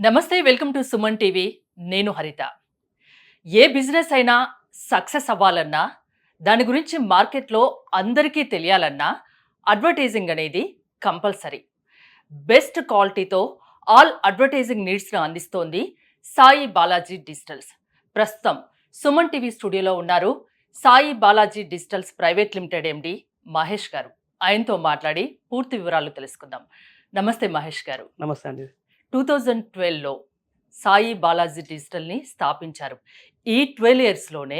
నమస్తే welcome to Suman TV. నేను హరిత. ఏ బిజినెస్ అయినా సక్సెస్ అవ్వాలన్నా, దాని గురించి మార్కెట్లో అందరికీ తెలియాలన్నా అడ్వర్టైజింగ్ అనేది కంపల్సరీ. బెస్ట్ క్వాలిటీతో ఆల్ అడ్వర్టైజింగ్ నీడ్స్ను అందిస్తోంది సాయి బాలాజీ డిజిటల్స్. ప్రస్తుతం సుమన్ టీవీ స్టూడియోలో ఉన్నారు Sai Balaji digitals private limited ఎండి మహేష్ గారు. ఆయనతో మాట్లాడి పూర్తి వివరాలు తెలుసుకుందాం. నమస్తే మహేష్ గారు. నమస్తే అండి. 2012లో సాయి బాలాజీ డిజిటల్ని స్థాపించారు. ఈ 12 ఇయర్స్లోనే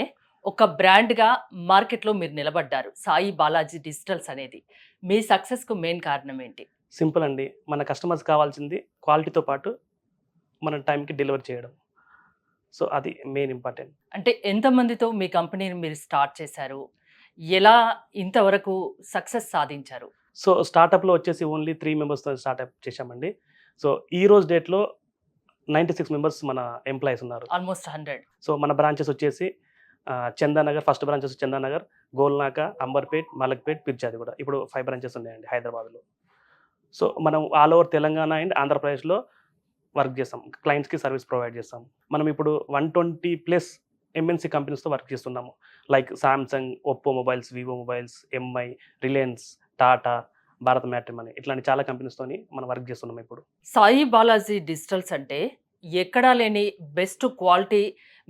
ఒక బ్రాండ్గా మార్కెట్లో మీరు నిలబడ్డారు. సాయి బాలాజీ డిజిటల్స్ అనేది మీ సక్సెస్కు మెయిన్ కారణం ఏంటి? సింపుల్ అండి. మన కస్టమర్స్ కావాల్సింది క్వాలిటీతో పాటు మన టైంకి డెలివర్ చేయడం. సో అది మెయిన్ ఇంపార్టెంట్. అంటే ఎంతమందితో మీ కంపెనీని మీరు స్టార్ట్ చేశారు? ఎలా ఇంతవరకు సక్సెస్ సాధించారు? సో స్టార్టప్లో వచ్చేసి ఓన్లీ 3 మెంబర్స్తో స్టార్ట్అప్ చేశామండి. సో ఈ రోజు డేట్లో 96 మెంబర్స్ మన ఎంప్లాయీస్ ఉన్నారు. ఆల్మోస్ట్ 100. సో మన బ్రాంచెస్ వచ్చేసి చందానగర్, ఫస్ట్ బ్రాంచ్ వచ్చి చందానగర్, గోల్నాక, అంబర్పేట్, మలక్పేట్, పిర్జాది కూడా. ఇప్పుడు 5 బ్రాంచెస్ ఉన్నాయండి హైదరాబాద్లో. సో మనం ఆల్ ఓవర్ తెలంగాణ అండ్ ఆంధ్రప్రదేశ్లో వర్క్ చేస్తాం. క్లయింట్స్కి సర్వీస్ ప్రొవైడ్ చేస్తాం. మనం ఇప్పుడు 120+ ఎంఎన్సీ కంపెనీస్తో వర్క్ చేస్తున్నాము. Like Samsung, Oppo mobiles, Vivo mobiles, MI, Reliance, Tata, Bharat matrimony ఇట్లాంటి చాలా కంపెనీస్తోని మనం వర్క్ చేస్తున్నాం ఇప్పుడు. సాయి బాలాజీ డిజిటల్స్ అంటే ఎక్కడా లేని బెస్ట్ క్వాలిటీ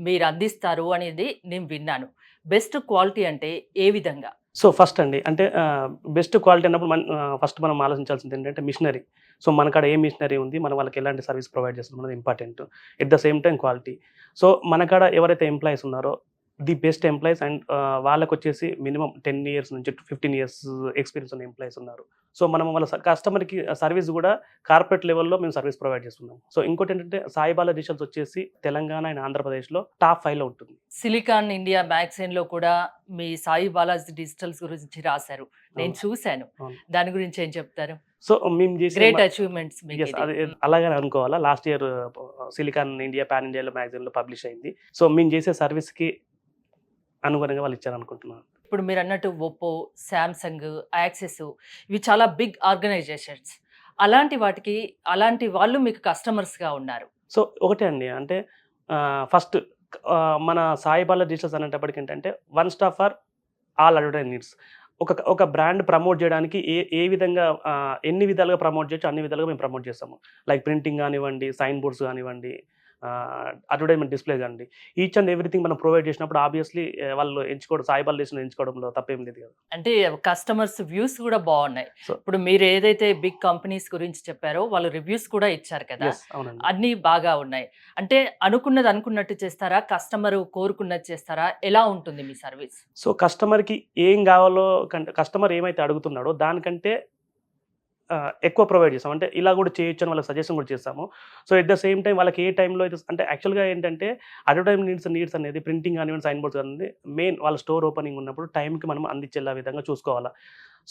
మీరు అందిస్తారు అనేది నేను విన్నాను. బెస్ట్ క్వాలిటీ అంటే ఏ విధంగా? సో ఫస్ట్ అండి అంటే బెస్ట్ క్వాలిటీ అన్నప్పుడు ఫస్ట్ మనం ఆలోచించాల్సింది ఏంటంటే మిషనరీ. సో మన కాడ ఏ మిషనరీ ఉంది, మనం వాళ్ళకి ఎలాంటి సర్వీస్ ప్రొవైడ్ చేస్తున్నాం అనేది important. At the same time quality. So మన కాడ ఎవరైతే ఎంప్లాయీస్ ఉన్నారో ది బెస్ట్ ఎంప్లాయీస్ అండ్ వాళ్ళకి వచ్చేసి మినిమం 10 ఇయర్స్ నుంచి 15 ఇయర్స్ ఎక్స్పీరియన్స్ ఉన్న ఎంప్లాయీస్ ఉన్నారు. సో మనం వాళ్ళ కస్టమర్కి సర్వీస్ కూడా కార్పొరేట్ లెవెల్లో మేము సర్వీస్ ప్రొవైడ్ చేస్తున్నాం. సో ఇంకోటి ఏంటంటే సాయి బాలా డిజిటల్స్ వచ్చేసి తెలంగాణ అండ్ ఆంధ్రప్రదేశ్లో టాప్ 5లో ఉంటుంది. సిలికాన్ ఇండియా మ్యాగజైన్లో కూడా మీ సాయి బాలాజీ డిజిటల్స్ గురించి రాశారు. నేను చూశాను. దాని గురించి ఏం చెప్తారు? సో మేము చేసే గ్రేట్ అచీవ్మెంట్స్. అది అలాగే అనుకోవాలా. Last year silicon India pan ఇండియాలో మ్యాగజైన్లో పబ్లిష్ అయింది. సో మేము చేసే సర్వీస్కి అనుగుణంగా వాళ్ళు ఇచ్చారనుకుంటున్నాను. ఇప్పుడు మీరు అన్నట్టు ఒప్పో, శాంసంగ్, యాక్సెస్ ఇవి చాలా బిగ్ ఆర్గనైజేషన్స్. అలాంటి వాటికి అలాంటి వాళ్ళు మీకు కస్టమర్స్గా ఉన్నారు. సో ఒకటే అండి అంటే ఫస్ట్ మన సాయి బాలా డిజిటల్స్ అనేటప్పటికి ఏంటంటే one stop for all advertise needs. ఒక బ్రాండ్ ప్రమోట్ చేయడానికి ఏ విధంగా ఎన్ని విధాలుగా ప్రమోట్ చేయొచ్చు అన్ని విధాలుగా మేము ప్రమోట్ చేస్తాము. లైక్ ప్రింటింగ్ కానివ్వండి, సైన్ బోర్డ్స్ కానివ్వండి, అడ్వర్టైజ్మెంట్ డిస్ప్లే కానీ ఈచ్ అండ్ ఎవ్రీథింగ్ మనం ప్రొవైడ్ చేసినప్పుడు ఆబ్వియస్లీ వాళ్ళు ఎంచుకోవడం సాయి బాలా డిజిటల్ ఎంచుకోవడంలో తప్పేం లేదు కదా. అంటే కస్టమర్స్ వ్యూస్ కూడా బాగున్నాయి. సో ఇప్పుడు మీరు ఏదైతే బిగ్ కంపెనీస్ గురించి చెప్పారో వాళ్ళు రివ్యూస్ కూడా ఇచ్చారు కదా, అవునండి. అన్నీ బాగా ఉన్నాయి. అంటే అనుకున్నది అనుకున్నట్టు చేస్తారా? కస్టమర్ కోరుకున్నది చేస్తారా? ఎలా ఉంటుంది మీ సర్వీస్? సో కస్టమర్కి ఏం కావాలో కస్టమర్ ఏమైతే అడుగుతున్నాడో దానికంటే ఎక్కువ ప్రొవైడ్ చేస్తాం. అంటే ఇలా కూడా చేయొచ్చు అని వాళ్ళకి సజెషన్ కూడా చేస్తాము. So at the same time వాళ్ళకి ఏ టైంలో అయితే అంటే యాక్చువల్గా ఏంటంటే అడ్వర్టైజ్మెంట్ నీడ్స్ అనేది ప్రింటింగ్ కానివ్వండి, సైన్ బోర్డ్స్ అనేది మెయిన్ వాళ్ళ స్టోర్ ఓపెనింగ్ ఉన్నప్పుడు టైంకి మనం అందించేలా విధంగా చూసుకోవాలా.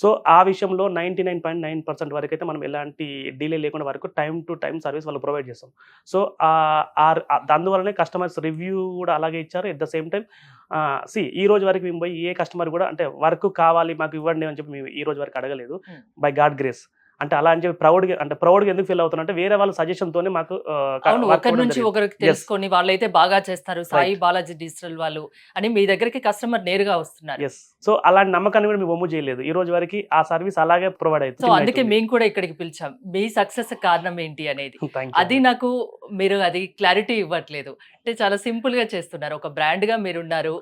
సో ఆ విషయంలో 99.9% వరకు అయితే మనం ఎలాంటి డిలే లేకుండా వరకు టైం టు టైం సర్వీస్ వాళ్ళు ప్రొవైడ్ చేస్తాం. సో అందువల్లనే కస్టమర్స్ రివ్యూ కూడా అలాగే ఇచ్చారు. ఎట్ ద సేమ్ టైం ఈ రోజు వరకు మేము పోయి ఏ కస్టమర్ కూడా అంటే వర్క్ కావాలి మాకు ఇవ్వండి అని చెప్పి మేము ఈ రోజు వరకు అడగలేదు. By God grace. అంటే అలా అని చెప్పి ప్రౌడ్గా ఎందుకు ఫీల్ అవుతున్నా అంటే వేరే వాళ్ళ సజెషన్తోనే మాకు ఒకరి నుంచి ఒకరికి తెలుసుకొని వాళ్ళైతే బాగా చేస్తారు సాయి బాలాజీ డిజిటల్ వాళ్ళు అని మీ దగ్గరికి కస్టమర్ నేరుగా వస్తున్నారు. ఎస్. సో అలాంటి నమ్మకాన్ని కూడా మేము ఒమ్ము చేయలేదు. ఈ రోజు వరకు ఆ సర్వీస్ అలాగే ప్రొవైడ్ అవుతుంది. సో అందుకే మేము కూడా ఇక్కడికి పిలిచాం. మీ సక్సెస్ కారణం ఏంటి అనేది అది నాకు మీరు అది క్లారిటీ ఇవ్వట్లేదు. అంటే చాలా సింపుల్ గా చేస్తున్నారు. ఒక బ్రాండ్ గా మీరున్నారు.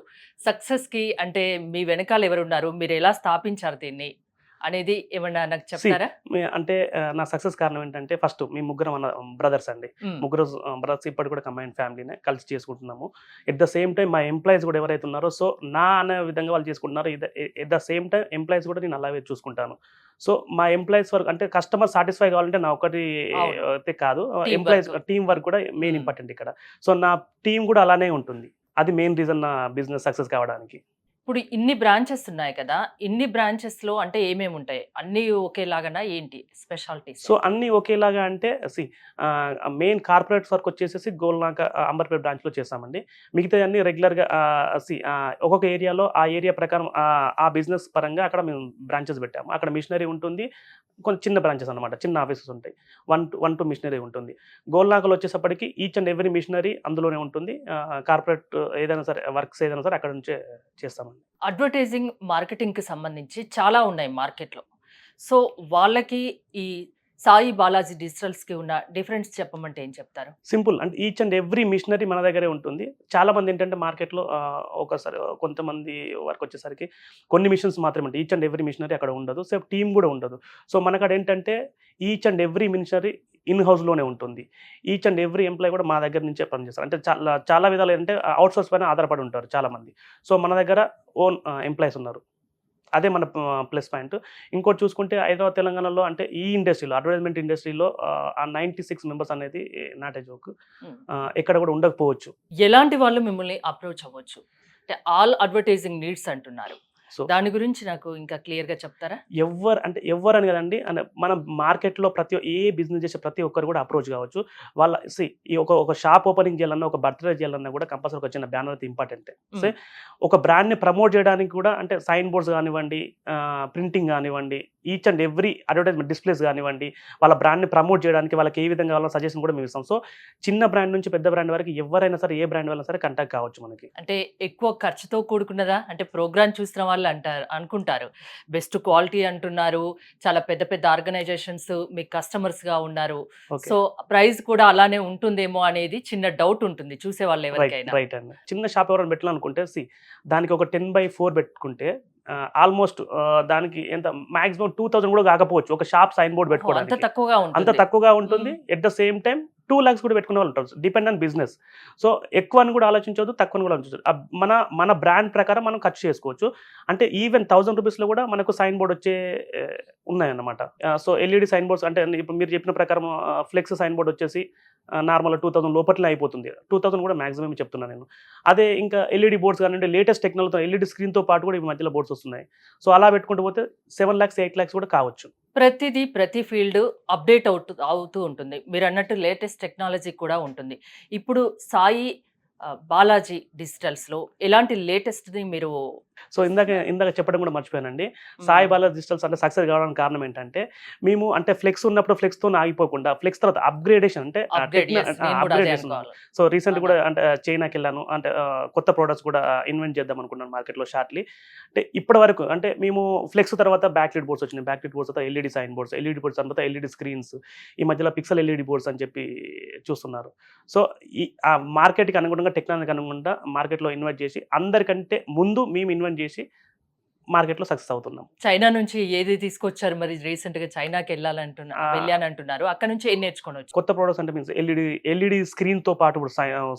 సక్సెస్ కి అంటే మీ వెనకాల ఎవరున్నారు, మీరు ఎలా స్థాపించారు దీన్ని అనేది ఏమన్నా నాకు చెప్తారా? అంటే నా సక్సెస్ కారణం ఏంటంటే ఫస్ట్ మేము ముగ్గురం బ్రదర్స్ అండి. ముగ్గురు బ్రదర్స్ ఇప్పటికి కూడా కంబైన్ ఫ్యామిలీనే కలిసి చేసుకుంటున్నాము. ఎట్ ద సేమ్ టైం మా ఎంప్లాయీస్ కూడా ఎవరైతే ఉన్నారో సో నా అనే విధంగా వాళ్ళు చేసుకుంటున్నారో at the same time employees కూడా నేను అలాగే చూసుకుంటాను. సో మా ఎంప్లాయీస్ వర్క్ అంటే కస్టమర్ సాటిస్ఫై కావాలంటే నా ఒకటి అయితే కాదు, ఎంప్లాయీస్ టీం వర్క్ కూడా మెయిన్ ఇంపార్టెంట్ ఇక్కడ. సో నా టీం కూడా అలానే ఉంటుంది. అది మెయిన్ రీజన్ నా బిజినెస్ సక్సెస్ కావడానికి. ఇప్పుడు ఇన్ని బ్రాంచెస్ ఉన్నాయి కదా! ఇన్ని బ్రాంచెస్‌లో అంటే ఏమేమి ఉంటాయి? అన్నీ ఒకేలాగానా ఏంటి స్పెషాలిటీస్? సో అన్నీ ఒకేలాగా అంటే మెయిన్ కార్పొరేట్స్ వర్క్ వచ్చేసేసి గోల్నాక అంబర్పేట బ్రాంచ్‌లో చేస్తామండి. మిగతాయన్నీ రెగ్యులర్‌గా ఒక్కొక్క ఏరియాలో ఆ ఏరియా ప్రకారం ఆ బిజినెస్ పరంగా అక్కడ మేము బ్రాంచెస్ పెట్టాము. అక్కడ మిషనరీ ఉంటుంది. కొంచెం చిన్న బ్రాంచెస్ అనమాట. చిన్న ఆఫీసెస్ ఉంటాయి. 1-2 మిషనరీ ఉంటుంది. గోల్నాకలో వచ్చేసప్పటికి ఈచ్ అండ్ ఎవ్రీ మిషనరీ అందులోనే ఉంటుంది. కార్పొరేట్ ఏదైనా సరే వర్క్స్ ఏదైనా సరే అక్కడ నుంచే చేస్తామండి. అడ్వర్టైజింగ్, మార్కెటింగ్‌కి సంబంధించి చాలా ఉన్నాయి మార్కెట్‌లో. సో, వాళ్ళకి ఈ సాయి బాలాజీ డిజిటల్స్‌కి ఉన్న డిఫరెన్స్ చెప్పమంటే ఏం చెప్తారు? సింపుల్ అంటే ఈచ్ అండ్ ఎవ్రీ మిషనరీ మన దగ్గరే ఉంటుంది. చాలామంది ఏంటంటే మార్కెట్‌లో ఒకసారి కొంతమంది వరకు వచ్చేసరికి కొన్ని మిషన్స్ మాత్రమే ఉంటాయి. ఈచ్ అండ్ ఎవ్రీ మిషనరీ అక్కడ ఉండదు. సో, టీమ్ కూడా ఉండదు. సో, మనకాడ ఏంటంటే each and every machinery in హౌస్‌లోనే ఉంటుంది. ఈచ్ అండ్ ఎవ్రీ ఎంప్లాయీ కూడా మా దగ్గర నుంచే పనిచేస్తారు. అంటే చాలా చాలా విధాలు ఏంటంటే అవుట్‌సోర్స్ పైన ఆధారపడి ఉంటారు చాలామంది. సో, మన దగ్గర ఓన్ ఎంప్లాయీస్ ఉన్నారు. అదే మన ప్లస్ పాయింట్. ఇంకోటి చూసుకుంటే హైదరాబాద్, తెలంగాణలో అంటే ఈ ఇండస్ట్రీలో అడ్వర్టైజ్‌మెంట్ ఇండస్ట్రీలో ఆ 96 మెంబర్స్ అనేది నాట్ ఎ జోక్. హ్మ్. ఎక్కడ కూడా ఉండకపోవచ్చు. ఎలాంటి వాళ్ళు మిమ్మల్ని అప్రోచ్ అవ్వచ్చు? అంటే ఆల్ అడ్వర్టైజింగ్ నీడ్స్ అంటున్నారు. సో దాని గురించి నాకు ఇంకా క్లియర్‌గా చెప్తారా? ఎవ్వరని కదండీ. మన మార్కెట్‌లో ఏ బిజినెస్ చేసే ప్రతి ఒక్కరు కూడా అప్రోచ్ కావచ్చు. వాళ్ళ ఈ ఒక షాప్ ఓపెనింగ్ చేయాలన్నా, ఒక బర్త్‌డే చేయాలన్నా కూడా కంపల్సరీ ఒక చిన్న బ్యానర్ అయితే ఇంపార్టెంటే. హ్మ్. ఒక బ్రాండ్‌ని ప్రమోట్ చేయడానికి కూడా అంటే సైన్ బోర్డ్స్ కానివ్వండి, ప్రింటింగ్ కానివ్వండి, each and every advertisement displays కానివ్వండి, వాళ్ళ బ్రాండ్‌ని ప్రమోట్ చేయడానికి వాళ్ళకి ఏ విధంగా కావాలో సజెషన్ కూడా మేము ఇస్తాం. సో, చిన్న బ్రాండ్ నుంచి పెద్ద బ్రాండ్ వరకు ఎవరైనా సరే, ఏ బ్రాండ్ వాళ్ళైనా సరే కాంటాక్ట్ కావచ్చు మనకి. అంటే ఎక్కువ ఖర్చుతో కూడుకున్నదా? అంటే ప్రోగ్రామ్ చూసిన వాళ్ళు అనుకుంటారు. బెస్ట్ క్వాలిటీ అంటున్నారు. చాలా పెద్ద పెద్ద ఆర్గనైజేషన్స్ మీకు కస్టమర్స్‌గా ఉన్నారు. ఓకే. సో, ప్రైస్ కూడా అలానే ఉంటుందేమో అనేది చిన్న డౌట్ ఉంటుంది చూసేవాళ్ళు రైట్. ఎవరికైనా. రైట్ అండి. చిన్న షాప్ ఎవరైనా పెట్టాలనుకుంటే దానికి ఒక 10/4 పెట్టుకుంటే ఆల్మోస్ట్ దానికి ఎంత మాక్సిమం 2000 కూడా కాకపోవచ్చు. ఒక షాప్ సైన్ బోర్డ్ అంత పెట్టుకోవడానికి. తక్కువగా అంత ఉంటుంది. తక్కువగా ఉంటుంది. హ్మ్. At the same time 2 lakhs కూడా పెట్టుకునే వాళ్ళు ఉంటారు. Depend on business. సో, ఎక్కువ అని కూడా ఆలోచించొద్దు. తక్కువ అని కూడా ఆలోచించొద్దు. మన బ్రాండ్ ప్రకారం మనం ఖర్చు చేసుకోవచ్చు. అంటే ఈవెన్ ₹1000 కూడా మనకు సైన్ బోర్డ్ వచ్చే ఉన్నాయన్నమాట. సో, ఎల్ఈడి సైన్ బోర్డ్స్ అంటే ఇప్పుడు మీరు చెప్పిన ప్రకారం ఫ్లెక్స్ సైన్ బోర్డ్ వచ్చేసి నార్మల్‌గా 2000 లోపట్లే అయిపోతుంది. 2000 కూడా మాక్సిమం చెప్తున్నా నేను. అదే ఇంకా ఎల్ఈడి బోర్డ్స్ కానివ్వండి, లేటెస్ట్ టెక్నాలజీతో ఎల్ఈడి స్క్రీన్‌తో పాటు కూడా ఈ మధ్యలో బోర్డ్స్ వస్తున్నాయి. సో, అలా పెట్టుకుంటూ పోతే 7 లాక్స్, 8 లాక్స్ కూడా కావచ్చు. ప్రతి ఫీల్డ్ అప్డేట్ అవుతూ ఉంటుంది. మీరన్నట్టు లేటెస్ట్ టెక్నాలజీ కూడా ఉంటుంది. ఇప్పుడు సాయి బాలాజీ డిజిటల్స్‌లో ఎలాంటి లేటెస్ట్‌ని మీరు సో, ఇందాక చెప్పడం కూడా మర్చిపోయానండి. హ్మ్. సాయి బాలాజీ డిజిటల్స్ అంటే సక్సెస్ కావడానికి కారణం ఏంటంటే, మేము అంటే ఫ్లెక్స్ ఉన్నప్పుడు ఫ్లెక్స్‌తోనే ఆగిపోకుండా ఫ్లెక్స్ తర్వాత అప్‌గ్రేడేషన్ అంటే అప్‌గ్రేడ్ యెస్. నేను కూడా అప్‌గ్రేడ్ అదే చేస్తున్నాం. అనుకోవాలి. సో, రీసెంట్‌గా ఆహా! కూడా అంటే చైనాకెళ్ళాను. అంటే కొత్త ప్రొడక్ట్స్ కూడా ఇన్వెంట్ చేద్దాం అనుకున్నాను మార్కెట్‌లో షార్ట్‌లీ. అంటే ఇప్పటి వరకు అంటే మేము ఫ్లెక్స్ తర్వాత బ్యాక్ లైట్ బోర్డ్స్ వచ్చినాయి. బ్యాక్ లైట్ బోర్డ్స్ తర్వాత LED sign boards, LED boards తర్వాత ఎల్ఈడి స్క్రీన్స్. ఈ మధ్యలో పిక్సెల్ ఎల్ఈడి బోర్డ్స్ అని చెప్పి చూస్తున్నారు. సో, ఆ మార్కెట్‌కి అనుగుణంగా టెక్నాలజీకి అనుగుణంగా మార్కెట్‌లో ఇన్వెస్ట్ చేసి అందరికంటే ముందు మేము ఇన్వెంట్ చేసి మార్కెట్‌లో సక్సెస్ అవుతున్నాం. చైనా నుంచి ఏది తీసుకొచ్చారు మరి రీసెంట్‌గా ఆహ్, వెళ్ళానంటున్నారు. అక్కడి నుంచి ఏం నేర్చుకొనొచ్చు? కొత్త ప్రొడక్ట్స్ అంటే మీన్స్ ఎల్ఈడి స్క్రీన్‌తో పాటు ఇప్పుడు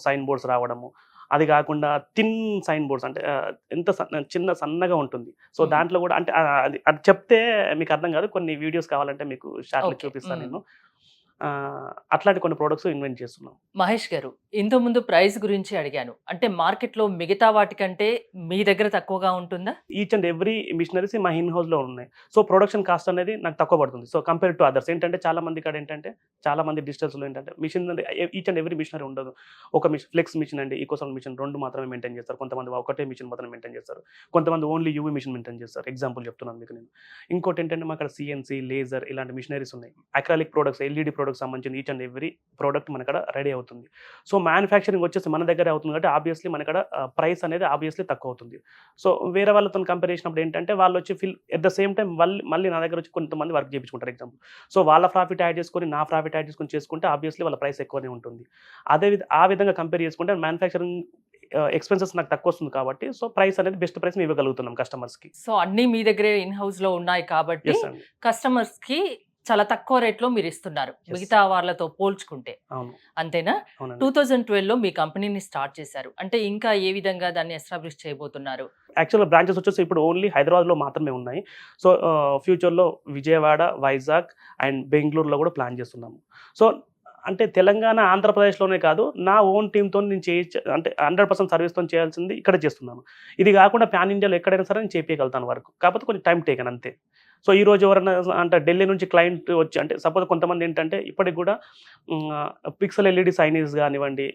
సైన్ బోర్డ్స్ రావడము. అది కాకుండా థిన్ సైన్ బోర్డ్స్ అంటే ఎంత సన్నగా ఉంటుంది. సో, హ్మ్. దాంట్లో కూడా అంటే అది చెప్తే మీకు అర్థం కాదు. కొన్ని వీడియోస్ కావాలంటే మీకు షార్ట్‌లో ఓకే. చూపిస్తాను హ్మ్. నేను. అట్లాంటి కొన్ని ప్రొడక్ట్స్ ఇన్వెంట్ చేస్తున్నాం. మహేష్ గారు, ఇంతకుముందు ప్రైస్ గురించి అడిగాను. అంటే మార్కెట్‌లో మిగతా వాటికంటే మీ దగ్గర తక్కువగా ఉంటుందా? ఈచ్ అండ్ ఎవ్రీ మిషనరీస్ మా ఇన్ హౌస్‌లో ఉన్నాయి. సో, ప్రొడక్షన్ కాస్ట్ అనేది నాకు తక్కువ పడుతుంది. సో, కంపేర్ టు అదర్స్ ఏంటంటే చాలా మంది కాడ ఏంటంటే చాలా మంది డిజిటల్స్‌లో ఏంటంటే machine each and every machinery ఉండదు. ఒక ఫ్లెక్స్ మిషన్ అండి, ఈకోసౌండ్ మిషన్ 2 మాత్రమే మెయింటైన్ చేస్తారు. కొంతమంది ఒకటే మిషన్ మాత్రమే మెయింటైన్ చేస్తారు. కొంతమంది ఓన్లీ యూవీ మిషన్ మెయింటైన్ చేస్తారు. ఎగ్జాంపుల్ చెప్తున్నాను మీకు నేను. ఇంకోటి ఏంటంటే మా అక్కడ సీఎన్సీ, లేజర్ ఇలాంటి మిషనరీస్ ఉన్నాయి. అక్రాలిక్ ప్రొడక్ట్స్, ఎల్ఈడి ప్రొడక్ట్స్ సంబంధించిన ఈచ్ అండ్ ఎవ్రీ ప్రొడక్ట్ మనకడ రెడీ అవుతుంది. సో, మ్యానుఫ్యాక్చరింగ్ వచ్చేసి మన దగ్గరే అవుతుంది కాబట్టి ఆబ్వియస్లీ మనకడ ప్రైస్ అనేది ఆబ్వియస్లీ తక్కువ అవుతుంది. సో, వేరే వాళ్ళతో కంపేర్ చేసినప్పుడు ఏంటంటే వాళ్ళొచ్చి ఎట్ ద సేమ్ టైమ్ మళ్ళీ నా దగ్గర వచ్చి కొంతమంది వర్క్ చేయించుకుంటారు ఎగ్జాంపుల్. సో, వాళ్ళ ప్రాఫిట్ యాడ్ చేసుకొని, నా ప్రాఫిట్ యాడ్ చేసుకొని చేసుకుంటే ఆబ్వియస్లీ వాళ్ళ ప్రైస్ ఎక్కువనే ఉంటుంది. ఆ విధంగా కంపేర్ చేసుకుంటే మ్యానుఫ్యాక్చరింగ్ ఎక్స్‌పెన్సెస్ నాకు తక్కువొస్తుంది కాబట్టి సో, ప్రైస్ అనేది బెస్ట్ ప్రైస్‌ని ఇవ్వగలుగుతున్నాం కస్టమర్స్‌కి. సో, అన్నీ మీ దగ్గరే ఇన్ హౌస్‌లో ఉన్నాయి కాబట్టి యెస్ అండి. కస్టమర్స్‌కి చాలా తక్కువ రేట్‌లో మీరిస్తున్నారు. యెస్. మిగతా వాళ్ళతో పోల్చుకుంటే. అవును. అంతేనా? అవునండి. 2012లో మీ కంపెనీని స్టార్ట్ చేశారు. అంటే ఇంకా ఏ విధంగా దాన్ని ఎస్టాబ్లిష్ చేయబోతున్నారు? యాక్చువల్‌గా బ్రాంచెస్ వచ్చేసి ఇప్పుడు ఓన్లీ హైదరాబాద్‌లో మాత్రమే ఉన్నాయి. సో, ఫ్యూచర్‌లో విజయవాడ, వైజాగ్ అండ్ బెంగుళూరులో కూడా ప్లాన్ చేస్తున్నాము. సో, అంటే తెలంగాణ, ఆంధ్రప్రదేశ్లోనే కాదు, నా ఓన్ టీమ్‌తో నేను అంటే 100% సర్వీస్‌తో చేయాల్సింది ఇక్కడ చేస్తున్నాను. ఇది కాకుండా పాన్ ఇండియాలో ఎక్కడైనా సరే నేను చేపియగలుగుతాను వర్క్. కాకపోతే కొంచెం టైమ్ టేకెన్ అంతే. సో, ఈరోజు ఎవరైనా అంటే ఢిల్లీ నుంచి క్లయింట్ వచ్చి అంటే సపోజ్ కొంతమంది ఏంటంటే ఇప్పటికి కూడా పిక్సెల్ ఎల్ఈడి సైనేజ్ కానివ్వండి,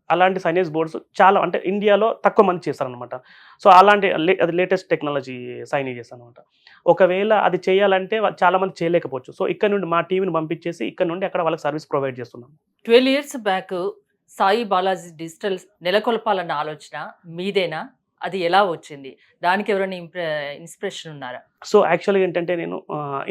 అలాంటి సైనేజ్ బోర్డ్స్ చాలా అంటే ఇండియాలో తక్కువ మంది చేస్తారనమాట. సో, అలాంటి అది లేటెస్ట్ టెక్నాలజీ సైనేజెస్ అనమాట. ఒకవేళ అది చేయాలంటే చాలామంది చేయలేకపోవచ్చు. సో, ఇక్కడ నుండి మా టీమ్‌ని పంపించేసి ఇక్కడ నుండి అక్కడ వాళ్ళకి సర్వీస్ ప్రొవైడ్ చేస్తున్నాం. 12 years back Sai Balaji digitals నెలకొల్పాలన్న ఆలోచన మీదేనా? అది ఎలా వచ్చింది? దానికి ఎవరైనా ఇన్స్పిరేషన్ ఉన్నారా? సో, యాక్చువల్‌గా ఏంటంటే నేను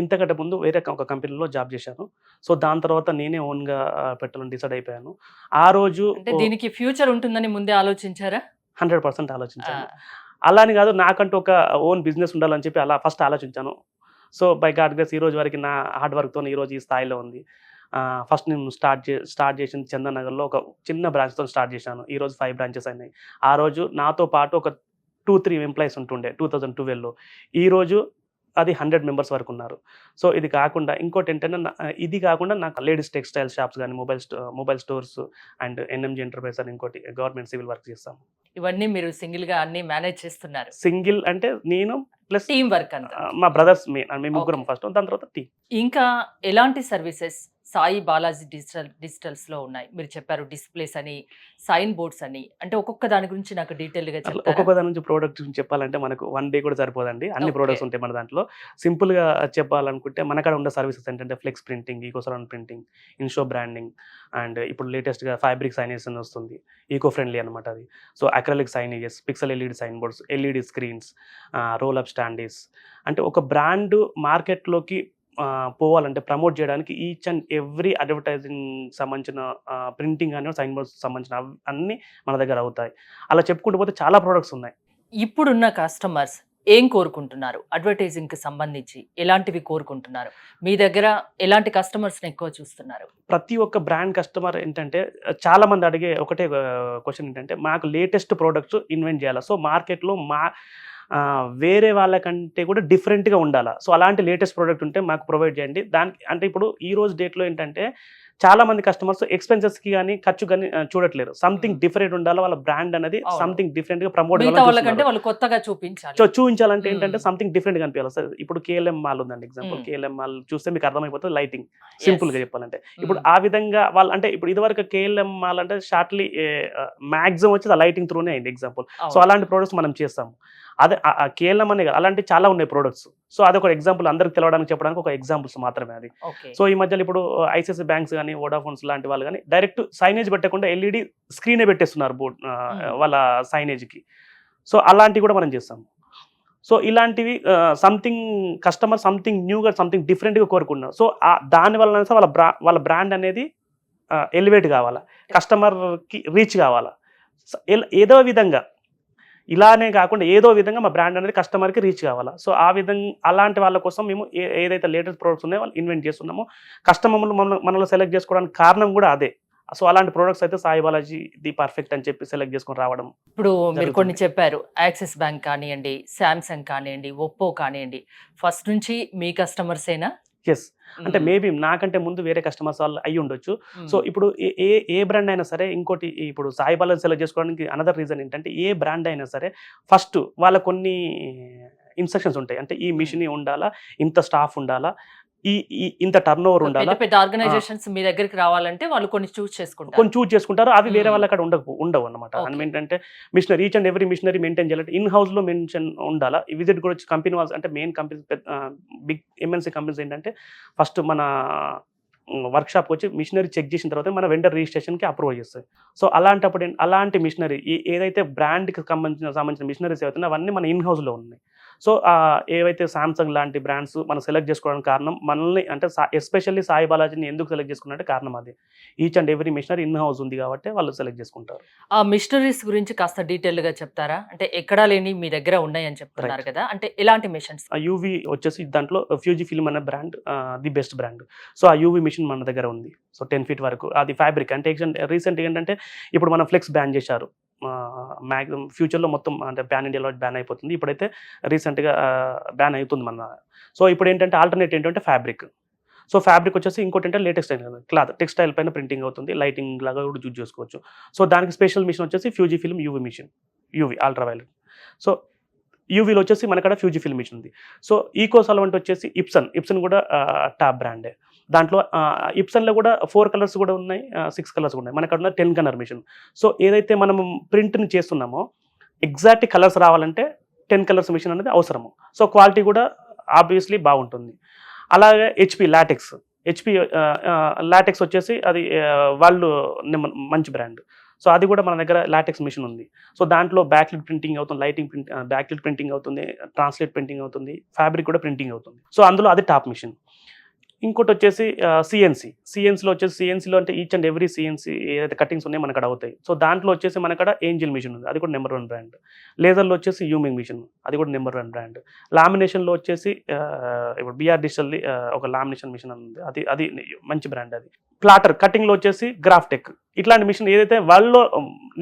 ఇంతకంటే ముందు వేరే ఒక కంపెనీలో జాబ్ చేశాను. సో, దాని తర్వాత నేనే ఓన్‌గా పెట్టాలని డిసైడ్ అయిపోయాను. ఆ రోజు అంటే దీనికి ఫ్యూచర్ ఉంటుందని ముందే ఆలోచించారా? 100% ఆలోచించాను. అలా అని కాదు, నాకంటూ ఒక ఓన్ బిజినెస్ ఉండాలని చెప్పి అలా ఫస్ట్ ఆలోచించాను. సో, బై గాడ్ గ్రేస్ ఈ రోజు వరకు నా హార్డ్ వర్క్‌తోని ఈరోజు ఈ స్థాయిలో ఉంది. ఫస్ట్ నేను స్టార్ట్ చేసింది చందనగర్‌లో ఒక చిన్న బ్రాంచ్‌తోని స్టార్ట్ చేశాను. ఈరోజు 5 బ్రాంచెస్ అయినాయి. ఆ రోజు నాతో పాటు ఒక 2, 3 ఎంప్లాయీస్ ఉంటుండే 2012లో. ఈరోజు అది 100 మెంబర్స్ వరకు ఉన్నారు. సో, ఇది కాకుండా ఇంకోటి ఏంటంటే ఇది కాకుండా నాకు లేడీస్ టెక్స్టైల్ షాప్స్ గానీ, మొబైల్ స్టోర్స్ అండ్ ఎన్ఎంజీ ఎంటర్ప్రైజ్ అని ఇంకోటి గవర్నమెంట్ సివిల్ వర్క్ చేస్తాము. ఇవన్నీ మీరు సింగిల్‌గా అన్నీ మేనేజ్ చేస్తున్నారు. సింగిల్ అంటే నేను ప్లస్ టీమ్ వర్క్ అంతా. మా బ్రదర్స్ మేము ముగ్గురం ఫస్ట్, దాని తర్వాత టీమ్. ఇంకా ఎలాంటి సర్వీసెస్ సాయి బాలాజీ డిజిటల్స్‌లో ఉన్నాయి? మీరు చెప్పారు డిస్‌ప్లేస్ అని, సైన్ బోర్డ్స్ అని. అంటే ఒక్కొక్క దాని గురించి నాకు డీటెయిల్‌గా అసలు చెప్తారా? ఒక్కొక్క దాని నుంచి ప్రోడక్ట్ గురించి చెప్పాలంటే మనకు 1 డే కూడా సరిపోదండి. అన్ని ఓకే. ప్రొడక్ట్స్ ఉంటాయి మన దాంట్లో. సింపుల్‌గా చెప్పాలనుకుంటే మనకాడ ఉన్న సర్వీసెస్ ఏంటంటే flex printing, eco surround printing, in shop branding and ఇప్పుడు లేటెస్ట్‌గా ఫ్యాబ్రిక్ సైనేజ్ అని వస్తుంది. ఈకో ఫ్రెండ్లీ అనమాట అది. So, acrylic signages, pixel LED sign boards, LED screens, roll up standees. అంటే ఒక బ్రాండ్ మార్కెట్‌లోకి పోవాలంటే ప్రమోట్ చేయడానికి ఈచ్ అండ్ ఎవ్రీ అడ్వర్టైజింగ్ సంబంధించిన ప్రింటింగ్ అని సైన్ బోర్డ్స్ సంబంధించిన అన్నీ మన దగ్గర అవుతాయి. అలా చెప్పుకుంటూ పోతే చాలా ప్రొడక్ట్స్ ఉన్నాయి. ఇప్పుడున్న కస్టమర్స్ ఏం కోరుకుంటున్నారు? అడ్వర్టైజింగ్‌కి సంబంధించి ఎలాంటివి కోరుకుంటున్నారు? మీ దగ్గర ఎలాంటి కస్టమర్స్‌ని ఎక్కువ చూస్తున్నారు? ప్రతి ఒక్క బ్రాండ్ కస్టమర్ ఏంటంటే చాలా మంది అడిగే ఒకటే క్వెషన్ ఏంటంటే మాకు లేటెస్ట్ ప్రొడక్ట్స్ ఇన్వెంట్ చేయాలా. సో, మార్కెట్‌లో వేరే వాళ్ళకంటే కూడా డిఫరెంట్‌గా ఉండాలా. సో, అలాంటి లేటెస్ట్ ప్రొడక్ట్ ఉంటే మాకు ప్రొవైడ్ చేయండి. దానికి అంటే ఇప్పుడు ఈ రోజు డేట్‌లో ఏంటంటే చాలా మంది కస్టమర్స్ ఎక్స్‌పెన్సెస్‌కి గాని, ఖర్చు గాని చూడట్లేరు. సంథింగ్ డిఫరెంట్ ఉండాలా. వాళ్ళ బ్రాండ్ అనేది అవును. సంథింగ్ డిఫరెంట్‌గా ప్రమోట్ మిగతా వాళ్ళకంటే చేయాలని వాళ్ళు కొత్తగా చూపించాలి. సో, చూయించాలంటే హ్మ్. ఏంటంటే సంథింగ్ డిఫరెంట్‌గా కనిపియాలి. సో, ఇప్పుడు కేఎల్ఎం మాల్ ఉందండి ఎగ్జాంపుల్. కేఎల్ఎం మాల్ చూస్తే మీకు అర్థమైపోతది లైటింగ్. సింపుల్‌గా చెప్పాలంటే. ఇప్పుడు ఆ విధంగా వాళ్ళు అంటే ఇప్పుడు ఇదివరకు కేఎల్ఎం మాల్ అంటే షార్ట్‌లీ మాక్సిమం వచ్చేది ఆ లైటింగ్ త్రూనే అయింది ఎగ్జాంపుల్. సో, అవును. అలాంటి ప్రొడక్ట్స్ మనం చేస్తాము. అదే కేఎల్ఎం అనే కాదు, అలాంటి చాలా ఉన్నాయి ప్రొడక్ట్స్. సో, అదొక ఎగ్జాంపుల్ అందరికి తెలవడానికి చెప్పడానికి ఒక ఎగ్జాంపుల్స్ మాత్రమే అది. ఓకే. సో, ఈ మధ్యలో ఇప్పుడు ఐసిఐసిఐ బ్యాంక్స్ గాని, వోడాఫోన్స్ లాంటి వాళ్ళు గాని డైరెక్ట్ సైనేజ్ పెట్టకుండా ఎల్ఈడి స్క్రీనే పెట్టేస్తున్నారు వాళ్ళ సైనేజ్‌కి. సో, అలాంటివి కూడా మనం చేస్తాము. సో, ఇలాంటివి సంథింగ్ కస్టమర్ సంథింగ్ న్యూగా సంథింగ్ డిఫరెంట్‌గా కోరుకుంటున్నారు. సో, దానివల్ల వాళ్ళ బ్రాండ్ అనేది ఎలివేట్ కావాలా, కస్టమర్‌కి రీచ్ కావాలా. ఏదో విధంగా ఇలానే కాకుండా ఏదో విధంగా మా బ్రాండ్ అనేది కస్టమర్‌కి రీచ్ కావాలా. సో, ఆ విధంగా అలాంటి వాళ్ళ కోసం మేము ఏదైతే లేటెస్ట్ ప్రొడక్ట్స్ ఉన్నాయో వాళ్ళు ఇన్వెంట్ చేస్తున్నామో, కస్టమర్లు మనలో సెలెక్ట్ చేసుకోవడానికి కారణం కూడా అదే. సో, అలాంటి ప్రొడక్ట్స్ అయితే సాయి బాలాజీ ది పర్ఫెక్ట్ అని చెప్పి సెలెక్ట్ చేసుకొని రావడం. ఇప్పుడు మీరు కొన్ని జరుగుతుంది. చెప్పారు. యాక్సిస్ బ్యాంక్ కానియండి, సామ్‌సంగ్ కానియండి, ఒప్పో కానియండి. ఫస్ట్ నుంచి మీ కస్టమర్సేనా? యెస్. అంటే మేబీ నాకంటే ముందు వేరే కస్టమర్స్ వాళ్ళు అయ్యి ఉండొచ్చు. సో, హ్మ్. ఇప్పుడు ఏ బ్రాండ్ అయినా సరే ఇంకోటి ఇప్పుడు సాయి బాలాజీ సెలెక్ట్ చేసుకోవడానికి అనదర్ రీజన్ ఏంటంటే ఏ బ్రాండ్ అయినా సరే ఫస్ట్ వాళ్ళ కొన్ని ఇన్‌స్ట్రక్షన్స్ ఉంటాయి. అంటే ఈ మిషన్ ఉండాలా, ఇంత స్టాఫ్ ఉండాలా, ఇంత టర్నోవర్ పెద్ద ఉండాలా. పెద్ద ఆర్గనైజేషన్స్ మీ దగ్గరికి రావాలంటే వాళ్ళు కొన్ని చూస్ చేసుకుంటారు. కొన్ని చూజ్ చేసుకుంటారు. అవి వేరే హ్మ్. వాళ్ళ కాడ ఉండవు అన్నమాట. ఓకే. ఏంటంటే machinery each and every machinery maintain చేయాలంటే ఇన్ హౌస్‌లో మెన్షన్ ఉండాలా. విజిట్ కూడా వచ్చి కంపెనీ వాళ్ళు అంటే main companies big MNC companies ఏంటంటే ఫస్ట్ మన వర్క్‌షాప్‌కి వచ్చి మిషనరీ చెక్ చేసిన తర్వాత మన వెండర్ రిజిస్ట్రేషన్‌కి అప్రూవ్ చేస్తాయి. సో, అలాంటప్పుడు అలాంటి మిషనరీ ఏదైతే బ్రాండ్‌కి సంబంధించిన మిషనరీస్ ఏవైతున్నాయో అవన్నీ మన ఇన్ హౌస్‌లో ఉన్నాయి. సో, ఏవైతే సామ్‌సంగ్ లాంటి బ్రాండ్స్ మనం సెలెక్ట్ చేసుకోవడానికి కారణం మనల్ని అంటే ఎస్పెషల్లీ సాయి బాలాజీని ఎందుకు సెలెక్ట్ చేసుకున్నారంటే కారణం అదే. Each and every machinery in house ఉంది కాబట్టి వాళ్ళు సెలెక్ట్ చేసుకుంటారు. ఆ మిషనరీస్ గురించి కాస్త డీటెయిల్‌గా చెప్తారా? అంటే ఎక్కడా లేని మీ దగ్గర ఉన్నాయని చెప్తున్నారు రైట్. కదా! అంటే ఎలాంటి మిషన్స్? ఆ యూవీ వచ్చేసి దాంట్లో ఫ్యూజీ ఫిల్మ్ అనే brand the best brand. So, ఆ యూవీ మిషన్ మన దగ్గర ఉంది. సో, 10 ఫీట్ వరకు అది ఫ్యాబ్రిక్ అంటే రీసెంట్‌గా ఏంటంటే ఇప్పుడు మన ఫ్లెక్స్ బ్యాన్ చేశారు. మాక్సిమం ఫ్యూచర్‌లో మొత్తం అంటే పాన్ ఇండియాలో బ్యాన్ అయిపోతుంది. ఇప్పుడైతే రీసెంట్‌గా బ్యాన్ అవుతుంది మన. సో, ఇప్పుడు ఏంటంటే ఆల్టర్‌నేట్ ఏంటంటే ఫ్యాబ్రిక్. సో ఫ్యాబ్రిక్ వచ్చేసి ఇంకోటి అంటే లేటెక్స్ క్లాత్ టెక్స్టైల్ పైన ప్రింటింగ్ అవుతుంది, లైటింగ్ లాగా కూడా యూజ్ చేసుకోవచ్చు. సో దానికి స్పెషల్ మిషన్ వచ్చేసి Fuji film UV machine, UV ultraviolet. So యూవీలో వచ్చేసి మనకడ ఫ్యూజీ ఫిల్మ్ మిషన్ ఉంది. సో ఈకో సాల్వెంట్ వచ్చేసి ఇప్సన్ కూడా టాప్ బ్రాండే. దాంట్లో ఇప్సన్లో కూడా 4 కలర్స్ కూడా ఉన్నాయి, 6 కలర్స్ కూడా ఉన్నాయి. మనకడ 10 కలర్ మిషన్. సో ఏదైతే మనం ప్రింట్ని చేస్తున్నామో ఎగ్జాక్ట్ కలర్స్ రావాలంటే 10 కలర్స్ మిషన్ అనేది అవసరము. సో క్వాలిటీ కూడా ఆబ్వియస్లీ బాగుంటుంది. అలాగే హెచ్పి లాటెక్స్ వచ్చేసి అది వాళ్ళు మంచి బ్రాండ్. సో అది కూడా మన దగ్గర లాటెక్స్ మిషన్ ఉంది. సో దాంట్లో బ్యాక్లిట్ ప్రింటింగ్ అవుతుంది, బ్యాక్లిట్ ప్రింటింగ్ అవుతుంది, ట్రాన్స్లేట్ ప్రింటింగ్ అవుతుంది, ఫ్యాబ్రిక్ కూడా ప్రింటింగ్ అవుతుంది. సో అందులో అది టాప్ మిషన్. ఇంకోటి వచ్చేసి సిఎన్సీలో వచ్చేసి సిఎన్సీలో అంటే ఈచ్ అండ్ ఎవ్రీ సిఎన్సీ ఏదైతే కటింగ్స్ ఉన్నాయో మనకడ అవుతాయి. సో దాంట్లో వచ్చేసి మనకడ ఏంజిల్ మిషన్ ఉంది, అది కూడా నెంబర్ 1 బ్రాండ్. లేజర్లో వచ్చేసి యూమింగ్ మిషన్, అది కూడా నెంబర్ 1 బ్రాండ్. లామినేషన్లో వచ్చేసి ఇప్పుడు బిఆర్ డిజిటల్ది ఒక లామినేషన్ మిషన్ ఉంది, అది మంచి బ్రాండ్. అది ప్లాటర్ కటింగ్లో వచ్చేసి గ్రాఫ్టెక్. ఇట్లాంటి మిషన్ ఏదైతే వాళ్ళలో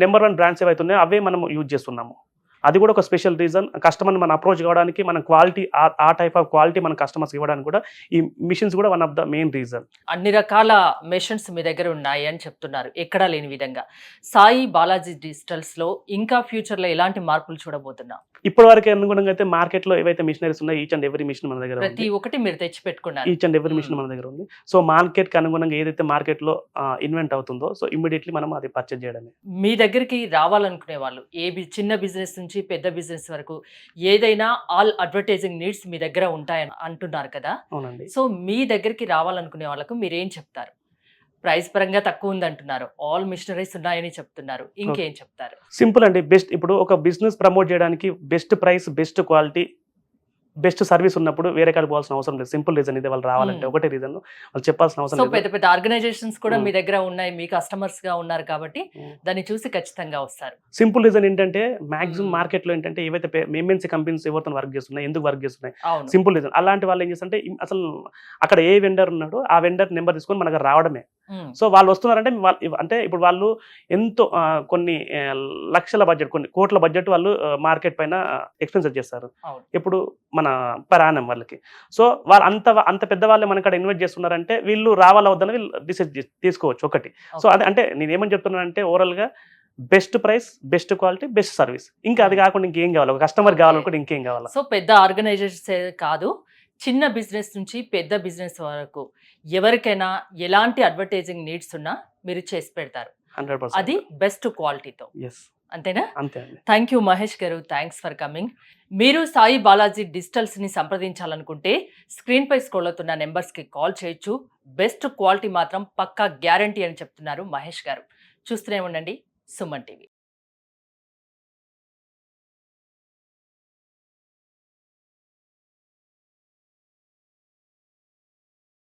నెంబర్ 1 బ్రాండ్స్ ఏవైతే ఉన్నాయో అవే మనం యూజ్ చేస్తున్నాము. అది కూడా ఒక స్పెషల్ రీజన్. కస్టమర్ని మనం అప్రోచ్ కావడానికి, మన క్వాలిటీ ఆ టైప్ ఆఫ్ క్వాలిటీ మన కస్టమర్స్ ఇవ్వడానికి కూడా ఈ మిషన్స్ కూడా one of the main reason. అన్ని రకాల మెషిన్స్ మీ దగ్గర ఉన్నాయి అని చెప్తున్నారు, ఎక్కడా లేని విధంగా. సాయి బాలాజీ డిజిటల్స్లో ఇంకా ఫ్యూచర్లో ఎలాంటి మార్పులు చూడబోతున్నాం? ఇప్పటివరకు అనుగుణంగా అయితే మార్కెట్లో ఏవైతే మిషనరీస్ ఉన్నాయో ఈచ్ అండ్ ఎవ్రీ మిషన్ మన దగ్గర ప్రతి ఒక్కటి మీరు తెచ్చి పెట్టుకున్నారు. ఈచ్ అండ్ ఎవ్రీ మిషన్ మన దగ్గర ఉంది. సో మార్కెట్కి అనుగుణంగా ఏదైతే మార్కెట్లో ఇన్వెంట్ అవుతుందో సో ఇమ్మీడియట్లీ మనం అది పర్చేజ్ చేయడమే. మీ దగ్గరికి రావాలనుకునే వాళ్ళు చిన్న బిజినెస్ నుంచి పెద్ద బిజినెస్ వరకు ఏదైనా ఆల్ అడ్వర్టైజింగ్ నీడ్స్ మీ దగ్గర ఉంటాయని అంటున్నారు కదా. అవునండి. సో మీ దగ్గరికి రావాలనుకునే వాళ్ళకు మీరేం చెప్తారు? ప్రైస్ పరంగా తక్కువ ఉంది అంటున్నారు, ఆల్ మిషనరీస్ ఉన్నాయని చెప్తున్నారు, ఇంకేం చెప్తారు? సింపుల్ అండి. బెస్ట్ ఇప్పుడు ఒక బిజినెస్ ప్రమోట్ చేయడానికి best price, best quality, best service ఉన్నప్పుడు వేరే కాడికి పోవాల్సిన అవసరం లేదు. సింపుల్ రీజన్ ఇదే, వాళ్ళు రావాలంటే ఒకటే రీజన్, వాళ్ళు చెప్పాల్సిన అవసరం సో లేదు. పెద్ద పెద్ద ఆర్గనైజేషన్స్ కూడా మీ దగ్గర ఉన్నాయి, మీ కస్టమర్స్ గా ఉన్నారు కాబట్టి దాన్ని చూసి ఖచ్చితంగా వస్తారు. సింపుల్ రీజన్ ఏంటంటే మాక్సిమం మార్కెట్ లో ఏంటంటే ఏవైతే ఎంఎన్సీ కంపెనీస్ ఎవరితో వర్క్ చేస్తున్నాయి, ఎందుకు వర్క్ చేస్తున్నాయి, అవును. Simple reason. అలాంటి వాళ్ళు ఏం చేస్తుంటే అసలు అక్కడ ఏ వెండర్ ఉన్నాడో ఆ వెండర్ నెంబర్ తీసుకొని మనకు రావడమే. సో వాళ్ళు వస్తున్నారంటే అంటే ఇప్పుడు వాళ్ళు ఎంతో కొన్ని లక్షల బడ్జెట్, కొన్ని కోట్ల బడ్జెట్ వాళ్ళు మార్కెట్ పైన ఎక్స్పెన్సెస్ చేస్తారు అవును. ఇప్పుడు మన పరాణం వాళ్ళకి. సో వాళ్ళు అంత పెద్ద వాళ్ళే మనకి అక్కడ ఇన్వెస్ట్ చేస్తున్నారంటే వీళ్ళు రావాలా వద్దని వీళ్ళు డిసైడ్ తీసుకోవచ్చు ఒకటి. సో అది అంటే నేను ఏమని చెప్తున్నానంటే ఓవరాల్గా best price, best quality, best service. ఇంకా అది కాకుండా ఇంకేం కావాలి, ఒక కస్టమర్ కావాలనుకుంటే ఇంకేం కావాలి. సో పెద్ద ఆర్గనైజేషన్స్ కాదు, చిన్న బిజినెస్ నుంచి పెద్ద బిజినెస్ వరకు ఎవరికైనా ఎలాంటి అడ్వర్టైజింగ్ నీడ్స్ ఉన్నా మీరు చేసి పెడతారు. 100%. అది బెస్ట్ క్వాలిటీతో. ఎస్, అంతేనా? అంతే అండి. థ్యాంక్ యూ మహేష్ గారు, థ్యాంక్స్ ఫర్ కమింగ్. మీరు సాయి బాలాజీ డిజిటల్స్ని సంప్రదించాలనుకుంటే స్క్రీన్ పై స్క్రోల్ అవుతున్న నెంబర్స్కి కాల్ చేయొచ్చు. బెస్ట్ క్వాలిటీ మాత్రం పక్కా గ్యారంటీ అని చెప్తున్నారు మహేష్ గారు. చూస్తూనే ఉండండి సుమన్ టీవీ.